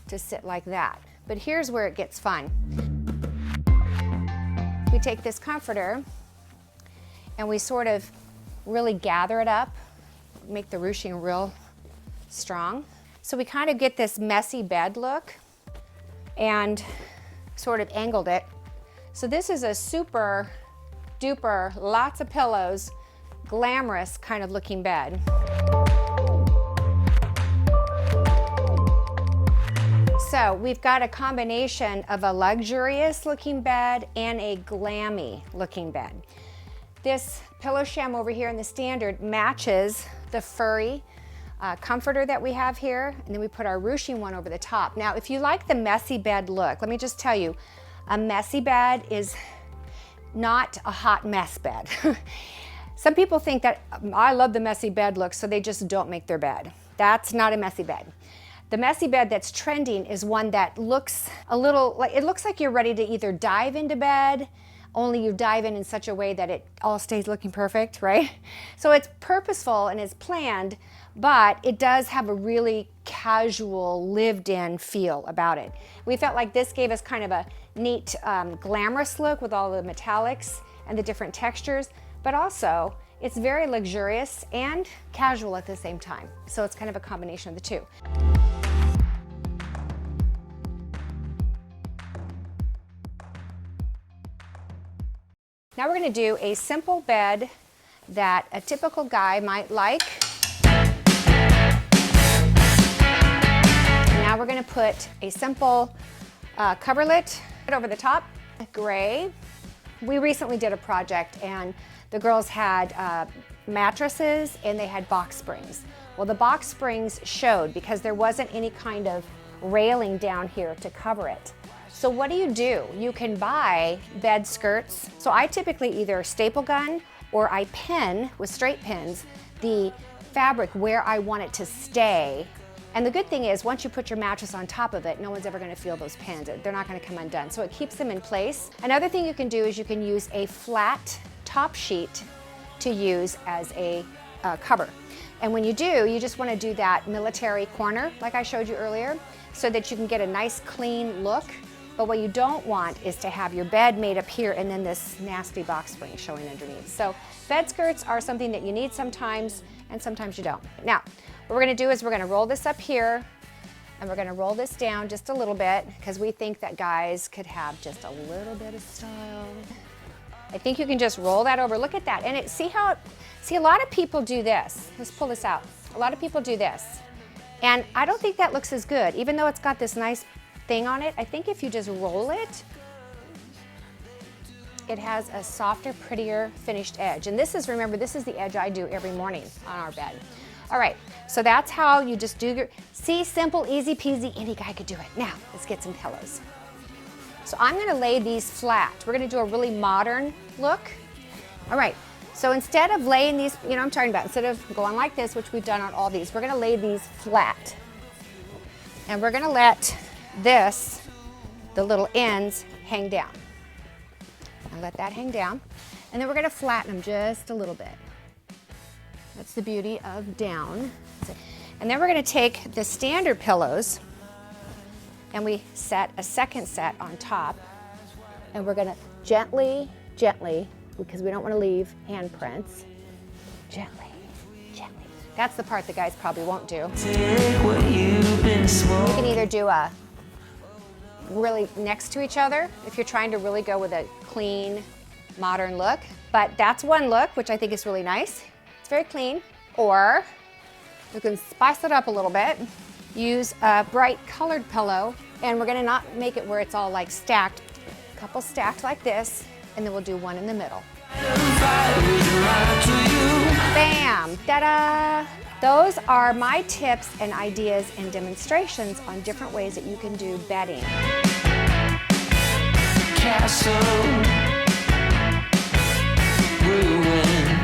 to sit like that. But here's where it gets fun. We take this comforter and we sort of really gather it up, make the ruching real strong. So we kind of get this messy bed look and sort of angled it. So this is a super duper, lots of pillows, glamorous kind of looking bed. So we've got a combination of a luxurious looking bed and a glammy looking bed. This pillow sham over here in the standard matches the furry comforter that we have here, and then we put our ruching one over the top. Now, if you like the messy bed look, let me just tell you, a messy bed is not a hot mess bed. Some people think that I love the messy bed look, so they just don't make their bed. That's not a messy bed. The messy bed that's trending is one that looks a little like, it looks like you're ready to either dive into bed, only you dive in such a way that it all stays looking perfect, right? So it's purposeful and it's planned, but it does have a really casual, lived-in feel about it. We felt like this gave us kind of a neat, glamorous look with all the metallics and the different textures, but also it's very luxurious and casual at the same time. So it's kind of a combination of the two. Now we're going to do a simple bed that a typical guy might like. Now we're going to put a simple coverlet over the top, gray. We recently did a project and the girls had mattresses and they had box springs. Well, the box springs showed because there wasn't any kind of railing down here to cover it. So what do? You can buy bed skirts. So I typically either staple gun or I pin with straight pins the fabric where I want it to stay. And the good thing is once you put your mattress on top of it, no one's ever going to feel those pins. They're not going to come undone. So it keeps them in place. Another thing you can do is you can use a flat top sheet to use as a cover. And when you do, you just want to do that military corner like I showed you earlier so that you can get a nice clean look. But what you don't want is to have your bed made up here and then this nasty box spring showing underneath. So bed skirts are something that you need sometimes and sometimes you don't. Now, what we're going to do is we're going to roll this up here and we're going to roll this down just a little bit because we think that guys could have just a little bit of style. I think you can just roll that over. Look at that. And see a lot of people do this. Let's pull this out. A lot of people do this. And I don't think that looks as good, even though it's got this nice thing on it. I think if you just roll it, it has a softer, prettier finished edge. And this is, remember, this is the edge I do every morning on our bed. All right, so that's how you just do your, see, simple, easy peasy, any guy could do it. Now, let's get some pillows. So I'm gonna lay these flat. We're gonna do a really modern look. All right, so instead of laying these, you know I'm talking about, instead of going like this, which we've done on all these, we're gonna lay these flat. And we're gonna let this, the little ends, hang down. And let that hang down. And then we're gonna flatten them just a little bit. That's the beauty of down. And then we're gonna take the standard pillows and we set a second set on top. And we're gonna gently, because we don't wanna leave handprints, gently. That's the part the guys probably won't do. You can either do a really next to each other if you're trying to really go with a clean, modern look. But that's one look, which I think is really nice. It's very clean. Or you can spice it up a little bit. Use a bright colored pillow, and we're gonna not make it where it's all like stacked. A couple stacked like this, and then we'll do one in the middle. Bam! Ta-da! Those are my tips and ideas and demonstrations on different ways that you can do bedding. Castle, ruin.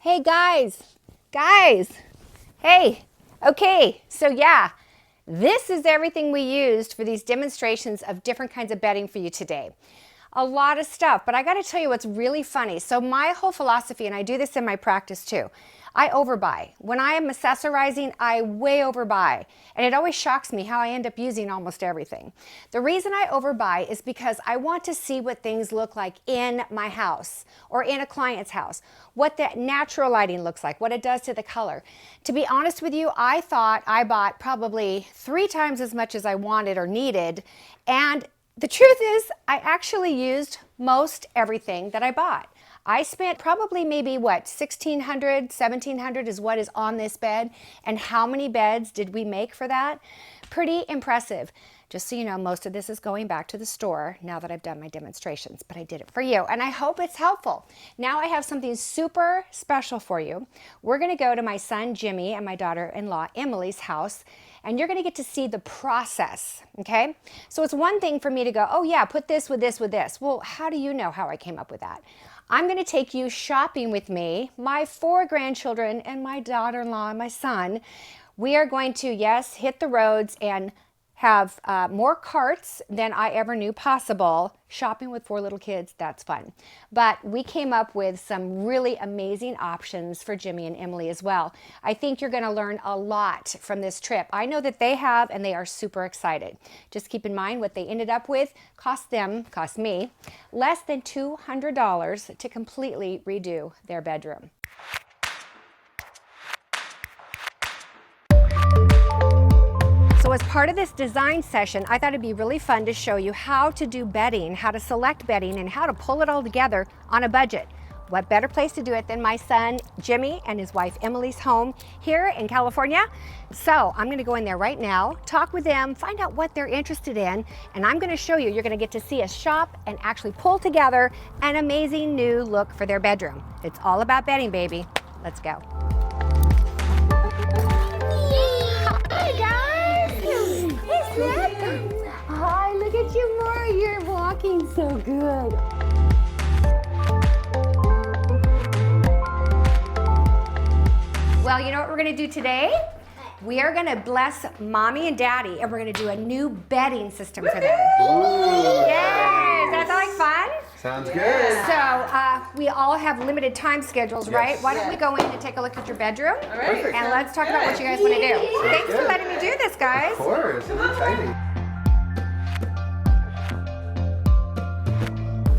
Hey guys, hey, okay, so yeah, this is everything we used for these demonstrations of different kinds of bedding for you today. A lot of stuff, but I gotta tell you what's really funny. So my whole philosophy, and I do this in my practice too, I overbuy. When I am accessorizing, I way overbuy. And it always shocks me how I end up using almost everything. The reason I overbuy is because I want to see what things look like in my house or in a client's house, what that natural lighting looks like, what it does to the color. To be honest with you, I thought I bought probably 3 times as much as I wanted or needed, and the truth is, I actually used most everything that I bought. I spent probably maybe what, $1,600, $1,700 is what is on this bed. And how many beds did we make for that? Pretty impressive. Just so you know, most of this is going back to the store now that I've done my demonstrations, but I did it for you, and I hope it's helpful. Now I have something super special for you. We're gonna go to my son Jimmy and my daughter-in-law Emily's house, and you're gonna get to see the process, okay? So it's one thing for me to go, oh yeah, put this with this with this. Well, how do you know how I came up with that? I'm gonna take you shopping with me, my 4 grandchildren and my daughter-in-law and my son. We are going to, yes, hit the roads and have more carts than I ever knew possible. Shopping with 4 little kids, that's fun. But we came up with some really amazing options for Jimmy and Emily as well. I think you're going to learn a lot from this trip. I know that they have, and they are super excited. Just keep in mind what they ended up with cost me, less than $200 to completely redo their bedroom. So as part of this design session, I thought it'd be really fun to show you how to do bedding, how to select bedding, and how to pull it all together on a budget. What better place to do it than my son, Jimmy, and his wife, Emily's home here in California? So I'm gonna go in there right now, talk with them, find out what they're interested in, and I'm gonna show you, you're gonna get to see us shop and actually pull together an amazing new look for their bedroom. It's all about bedding, baby. Let's go. Hi, guys. Hi, look at you, Maury. You're walking so good. Well, you know what we're gonna do today? We are gonna bless Mommy and Daddy, and we're gonna do a new bedding system for them. Yay! Does that sound like fun? Sounds good. So we all have limited time schedules, Yes. right? Why don't we go in and take a look at your bedroom? All right. And let's talk about what you guys want to do. Thanks for letting me do this, guys. Of course, it's exciting.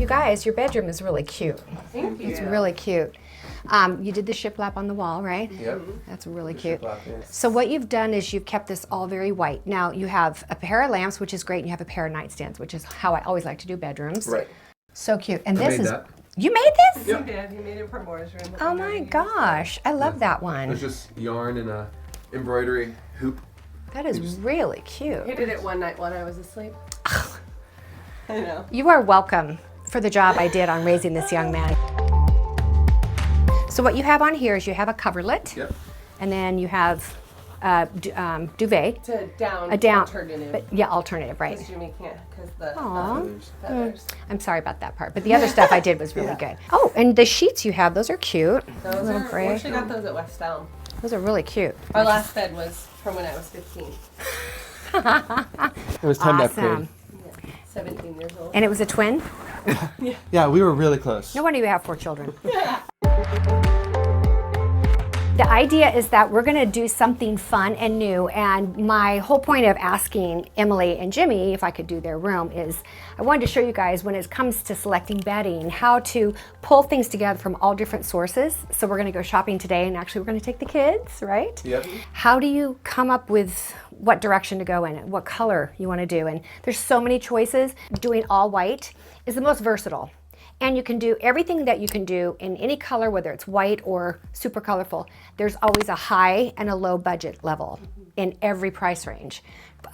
You guys, your bedroom is really cute. Thank you. It's really cute. You did the shiplap on the wall, right? Yep. That's really The cute. shiplap, yes. So what you've done is you've kept this all very white. Now you have a pair of lamps, which is great, and you have a pair of nightstands, which is how I always like to do bedrooms. Right. So cute. And I this made is that. you made this? He did. He made it for Moore's room. Oh my gosh, I love that one. There's just yarn and a embroidery hoop. That is really cute. He did it one night while I was asleep. I know. You are welcome for the job I did on raising this young man. So what you have on here is you have a coverlet, Yep. and then you have duvet. It's a down, A down alternative. But yeah, alternative, right? Because Jimmy can't, because the Aw. feathers. I'm sorry about that part, but the other stuff I did was really good. Oh, and the sheets you have, those are cute. Those Little are, gray. we actually got those at West Elm. Those are really cute. Our last bed was from when I was 15. It was time to Awesome. upgrade. Yeah, 17 years old. And it was a twin? Yeah, we were really close. No wonder you have 4 children. The idea is that we're going to do something fun and new, and my whole point of asking Emily and Jimmy if I could do their room is I wanted to show you guys when it comes to selecting bedding how to pull things together from all different sources. So we're going to go shopping today, and actually we're going to take the kids, right? Yep. How do you come up with what direction to go in, what color you want to do? And there's so many choices. Doing all white is the most versatile. And you can do everything that you can do in any color, whether it's white or super colorful. There's always a high and a low budget level in every price range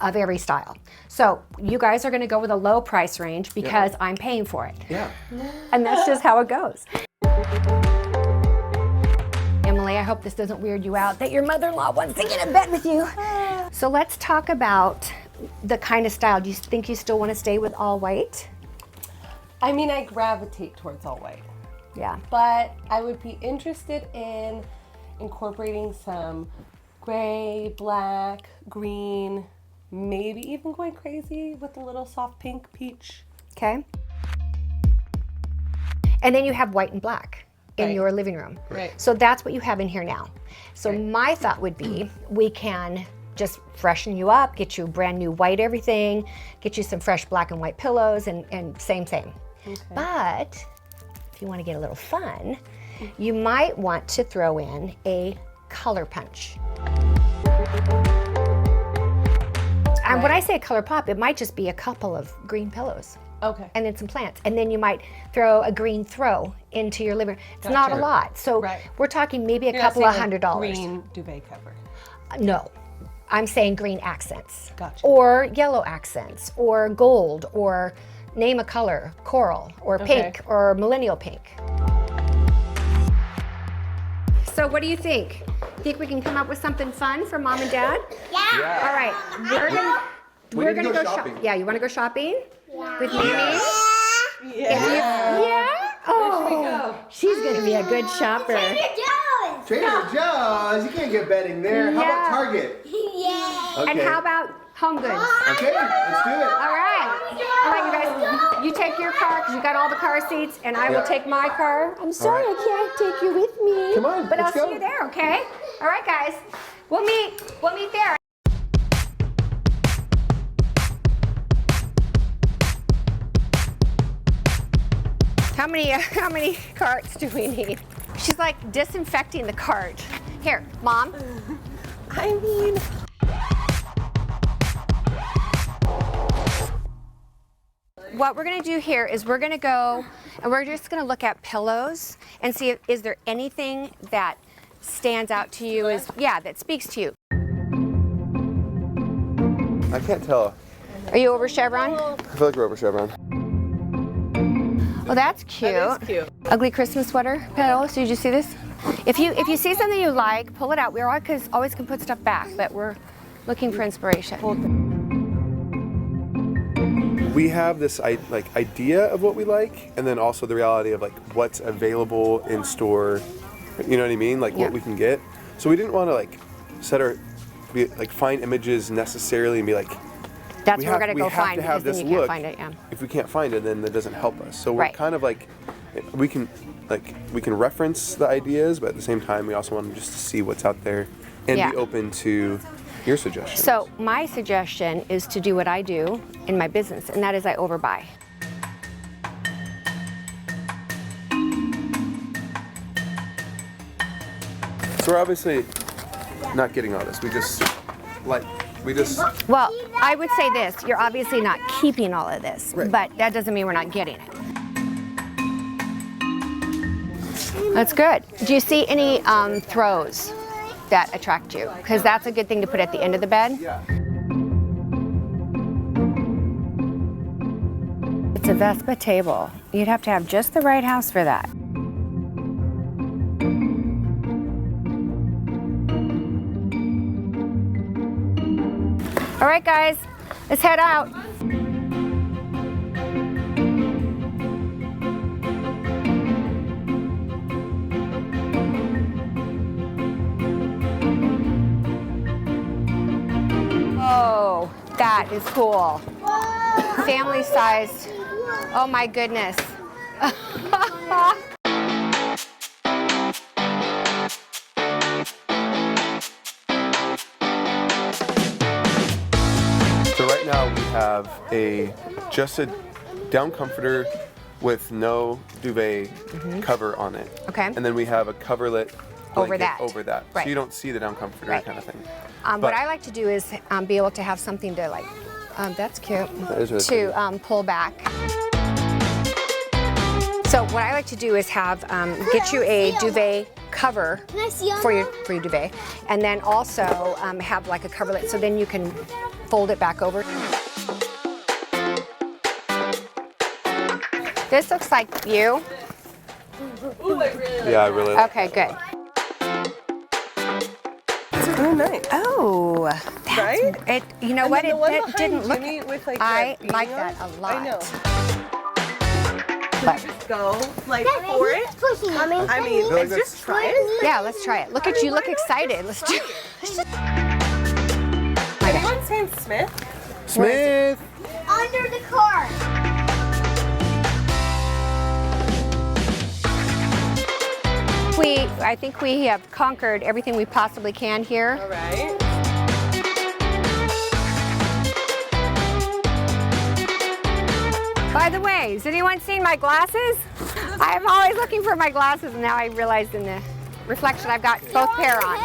of every style. So you guys are gonna go with a low price range because I'm paying for it. Yeah. And that's just how it goes. Emily, I hope this doesn't weird you out that your mother-in-law wants to get in bed with you. So let's talk about the kind of style. Do you think you still want to stay with all white? I mean, I gravitate towards all white. Yeah. But I would be interested in incorporating some gray, black, green, maybe even going crazy with a little soft pink, peach. Okay. And then you have white and black in Right. your living room. Right. So that's what you have in here now. So Right. my thought would be we can just freshen you up, get you brand new white everything, get you some fresh black and white pillows, and same. Okay. But if you want to get a little fun, you might want to throw in a color punch. And when I say a color pop, it might just be a couple of green pillows Okay. and then some plants. And then you might throw a green throw into your living room. It's not a Gotcha. lot. So Right. we're talking maybe a You're not couple of saying, like, $100. Green duvet cover. No, I'm saying green accents. Gotcha. Or yellow accents, or gold, or name a color, coral, or pink, Okay. or millennial pink. So what do you think? Think we can come up with something fun for Mom and Dad? Yeah. All right, We need to go shopping. Yeah, you want to go shopping? Yeah. With Mimi? Yeah. Yeah? Oh, go? she's going to be a good shopper. Trader Trader Joe's. You can't get bedding there. How Yeah. about Target? Yeah. Okay. And how about home goods. Okay, let's do it. All right, you guys. You take your car because you got all the car seats, and I will take my car. I'm sorry I can't take you with me. Come on, but let's I'll go. see you there. Okay. All right, guys. We'll meet there. How many carts do we need? She's like disinfecting the cart. Here, Mom. I mean, what we're gonna do here is we're gonna go and we're just gonna look at pillows and see if is there anything that stands out to you that speaks to you. I can't tell. Are you over chevron? I feel like we're over chevron. Oh, that's cute. that is cute. Ugly Christmas sweater pillows. Did you see this? If you see something you like, pull it out. We always can put stuff back, but we're looking for inspiration. We have this idea of what we like, and then also the reality of like what's available in store. You know what I mean? Like Yeah. what we can get. So we didn't want to find images necessarily and be like, That's what we're gonna go find to have because this then you look. can't find it. Yeah. If we can't find it, then that doesn't help us. So we're Right. kind of like, we can reference the ideas, but at the same time, we also want just to see what's out there and Yeah. be open to your suggestions. So my suggestion is to do what I do in my business, and that is I overbuy. So we're obviously not getting all this. We just. Well, I would say this, you're obviously not keeping all of this, Right. but that doesn't mean we're not getting it. That's good. Do you see any throws that attract you? Because that's a good thing to put at the end of the bed. Yeah. It's a Vespa table. You'd have to have just the right house for that. All right, guys, let's head out. Oh, that is cool. Family sized. Oh my goodness. So right now we have just a down comforter with no duvet cover on it. Okay. And then we have a coverlet Over blanket that. over that. Right. So you don't see the down comforter Right. kind of thing. What But- I like to do is be able to have something to like, that's cute, That is really to pull back. So what I like to do is have, get you a duvet cover Can I see on for your duvet, and then also have like a coverlet so then you can fold it back over. This looks like you. Yeah, I really like Okay, good. it's really nice. Oh, that's, Right? It. You know And what? then the one It behind didn't look. Jimmy with, like, I the like painting that on? a lot. I know. But Just go like for it. Pushing. I mean, like let's just try it. yeah, let's try it. Look at you. Look excited. Let's do. My gosh. Everyone's saying Smith. Smith! Under the car. I think we have conquered everything we possibly can here. All right. By the way, has anyone seen my glasses? I'm always looking for my glasses, and now I realized in the reflection I've got both pair on.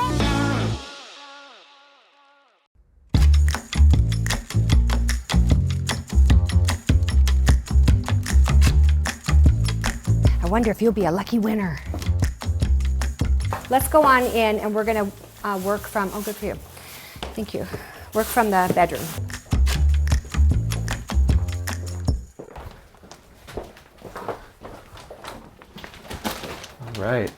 I wonder if you'll be a lucky winner. Let's go on in, and we're gonna work from, oh, good for you. Thank you. Work from the bedroom. All right.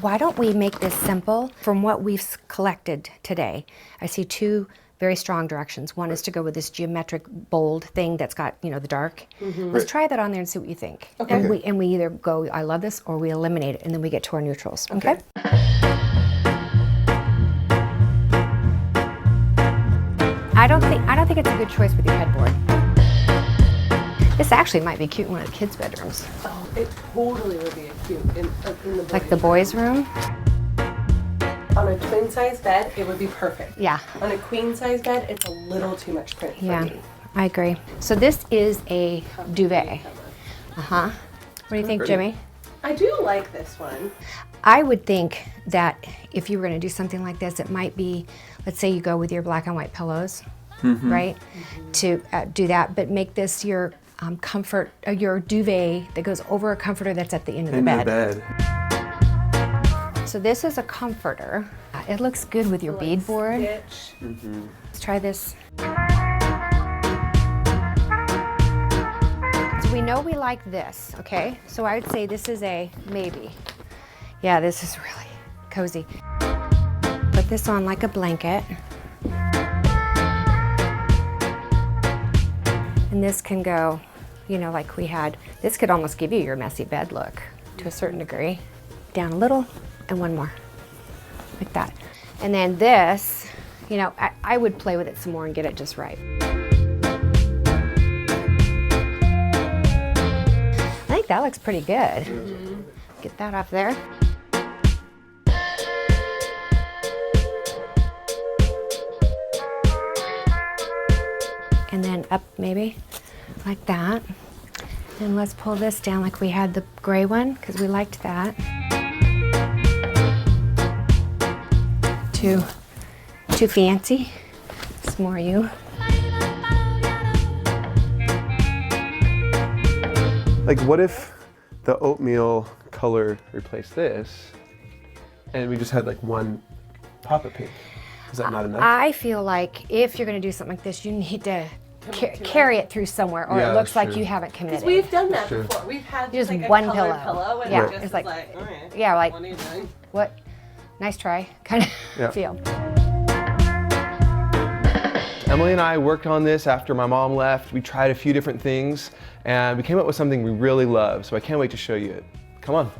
Why don't we make this simple? From what we've collected today, I see two very strong directions. One is to go with this geometric bold thing that's got, you know, the dark. Let's try that on there and see what you think. Okay. And we either go, I love this, or we eliminate it, and then we get to our neutrals. Okay? I don't think it's a good choice with your headboard. This actually might be cute in one of the kids' bedrooms. Oh, it totally would be cute in the Like the boys' room? On a twin size bed, it would be perfect. Yeah. On a queen size bed, it's a little too much print for me. I agree. So this is a duvet. Uh-huh. What do you think, Jimmy? I do like this one. I would think that if you were going to do something like this, it might be, let's say you go with your black and white pillows, right? To do that, but make this your comfort, your duvet that goes over a comforter that's at the end of the bed. So this is a comforter. It looks good with your beadboard. Let's try this. So we know we like this, okay? So I would say this is a maybe. Yeah, this is really cozy. Put this on like a blanket. And this can go, you know, like we had, this could almost give you your messy bed look to a certain degree. Down a little and one more, like that. And then this, you know, I would play with it some more and get it just right. I think that looks pretty good. Get that off there. And then up maybe, like that. And let's pull this down like we had the gray one, because we liked that. Too fancy. Some more you. Like, what if the oatmeal color replaced this, and we just had like one pop of pink? Is that not enough? I feel like if you're going to do something like this, you need to carry it through somewhere, or Yeah, it looks that's like true. you haven't committed. We've done that True. before. We've had Just like one a colored pillow and Yeah, it just it's is like, okay, yeah, like, what are you doing? what? Nice try, kind of Yeah. feel. Emily and I worked on this after my mom left. We tried a few different things and we came up with something we really love. So I can't wait to show you it. Come on.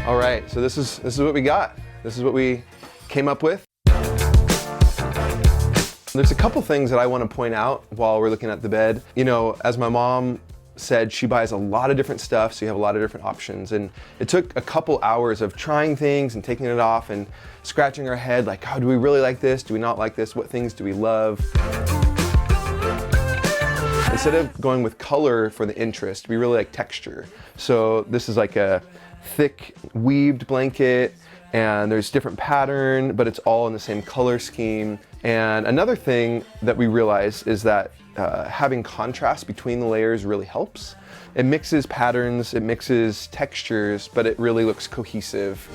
All right, so this is what we got. This is what we came up with. There's a couple things that I want to point out while we're looking at the bed. You know, as my mom said, she buys a lot of different stuff, so you have a lot of different options. And it took a couple hours of trying things and taking it off and scratching our head like, oh, do we really like this? Do we not like this? What things do we love? Instead of going with color for the interest, we really like texture. So this is like a thick weaved blanket, and there's different pattern, but it's all in the same color scheme. And another thing that we realize is that having contrast between the layers really helps. It mixes patterns, it mixes textures, but it really looks cohesive.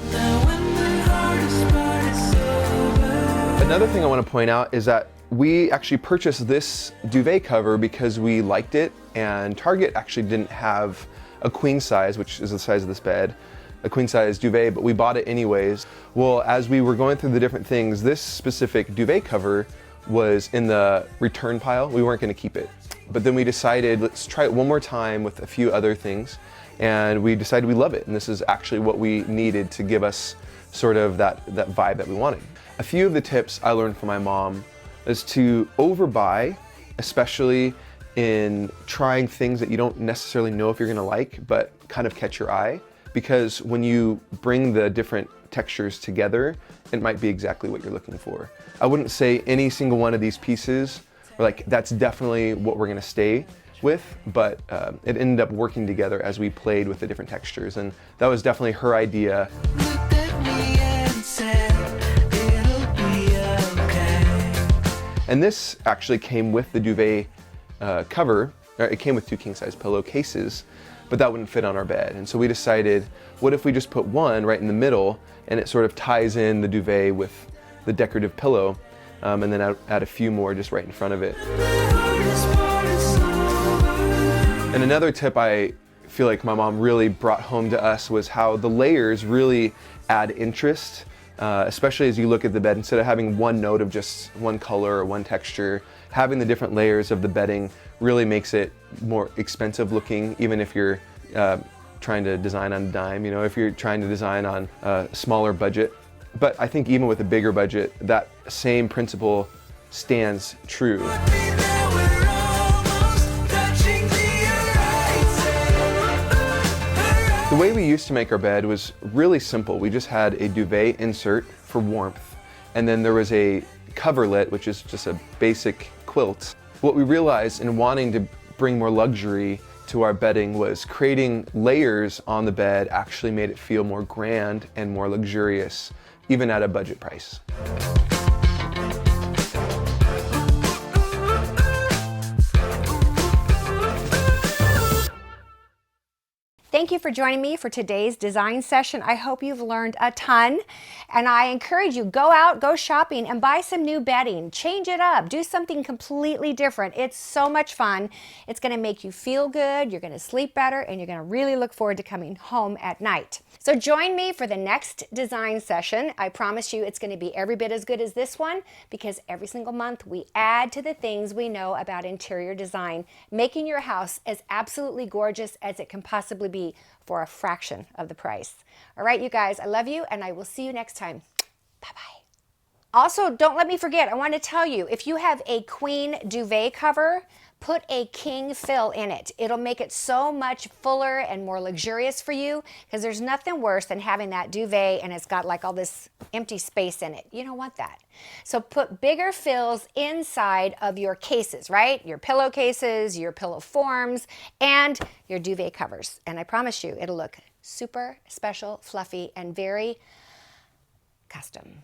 Another thing I want to point out is that we actually purchased this duvet cover because we liked it, and Target actually didn't have a queen size, which is the size of this bed, a queen size duvet, but we bought it anyways. Well, as we were going through the different things, this specific duvet cover was in the return pile. We weren't going to keep it. But then we decided, let's try it one more time with a few other things, and we decided we love it, and this is actually what we needed to give us sort of that vibe that we wanted. A few of the tips I learned from my mom is to overbuy, especially in trying things that you don't necessarily know if you're gonna like, but kind of catch your eye. Because when you bring the different textures together, it might be exactly what you're looking for. I wouldn't say any single one of these pieces, or like, that's definitely what we're gonna stay with, but it ended up working together as we played with the different textures, and that was definitely her idea. And this actually came with the duvet cover. It came with 2 king-size pillowcases, but that wouldn't fit on our bed. And so we decided, what if we just put one right in the middle, and it sort of ties in the duvet with the decorative pillow, and then add a few more just right in front of it. And another tip I feel like my mom really brought home to us was how the layers really add interest, especially as you look at the bed. Instead of having one note of just one color or one texture, having the different layers of the bedding really makes it more expensive looking, even if you're trying to design on a dime. You know, if you're trying to design on a smaller budget, But I think even with a bigger budget, that same principle stands true. The way we used to make our bed was really simple. We just had a duvet insert for warmth, and then there was a coverlet, which is just a basic quilt. What we realized in wanting to bring more luxury to our bedding was creating layers on the bed actually made it feel more grand and more luxurious, even at a budget price. Thank you for joining me for today's design session. I hope you've learned a ton, and I encourage you, go out, go shopping, and buy some new bedding. Change it up. Do something completely different. It's so much fun. It's going to make you feel good, you're going to sleep better, and you're going to really look forward to coming home at night. So join me for the next design session. I promise you it's going to be every bit as good as this one, because every single month we add to the things we know about interior design, making your house as absolutely gorgeous as it can possibly be for a fraction of the price. All right, you guys, I love you, and I will see you next time. Bye-bye. Also, don't let me forget, I want to tell you, if you have a queen duvet cover, put a king fill in it. It'll make it so much fuller and more luxurious for you, because there's nothing worse than having that duvet and it's got like all this empty space in it. You don't want that. So put bigger fills inside of your cases, right? Your pillowcases, your pillow forms, and your duvet covers. And I promise you, it'll look super special, fluffy, and very custom.